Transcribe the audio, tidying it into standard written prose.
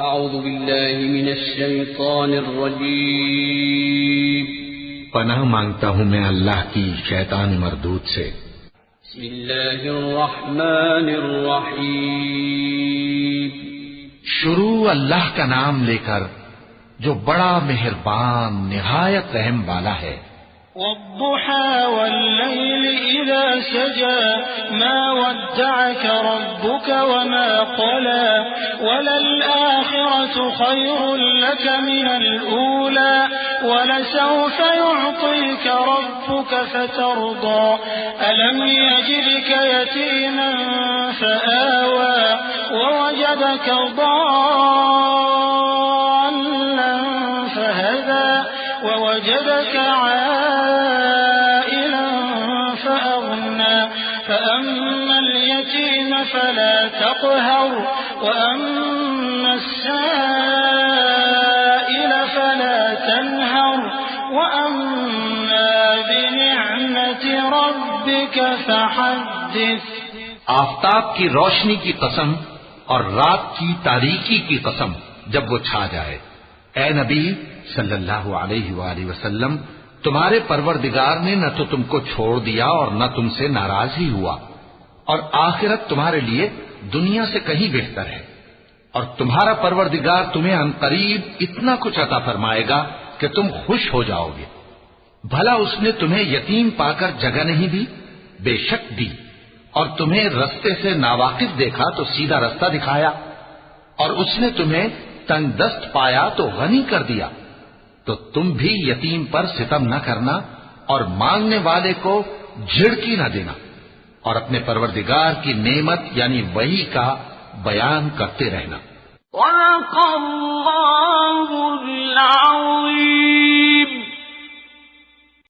اعوذ باللہ من الشیطان الرجیم پناہ مانگتا ہوں میں اللہ کی شیطان مردود سے۔ بسم اللہ الرحمن الرحیم شروع اللہ کا نام لے کر جو بڑا مہربان نہایت رحم والا ہے۔ والضحى والليل إذا سجى ما ودعك ربك وما قلى وللآخرة خير لك من الأولى ولسوف يعطيك ربك فترضى ألم يجدك يتيما فآوى ووجدك ضالا فهدى ووجدك عائلا فأغنى فأما اليتيم فلا تقهر وأما السائل فلا تنهر وأما بنعمة ربك فحدث۔ آفتاب کی روشنی کی قسم اور رات کی تاریکی کی قسم جب وہ چھا جائے، اے نبی صلی اللہ علیہ وآلہ وسلم، تمہارے پروردگار نے نہ تو تم کو چھوڑ دیا اور نہ تم سے ناراض ہی ہوا، اور آخرت تمہارے لیے دنیا سے کہیں بہتر ہے، اور تمہارا پروردگار تمہیں عنقریب اتنا کچھ عطا فرمائے گا کہ تم خوش ہو جاؤ گے۔ بھلا اس نے تمہیں یتیم پا کر جگہ نہیں دی؟ بے شک دی، اور تمہیں رستے سے ناواقف دیکھا تو سیدھا رستہ دکھایا، اور اس نے تمہیں تنگ دست پایا تو غنی کر دیا۔ تو تم بھی یتیم پر ستم نہ کرنا اور مانگنے والے کو جھڑکی نہ دینا، اور اپنے پروردگار کی نعمت یعنی وحی کا بیان کرتے رہنا۔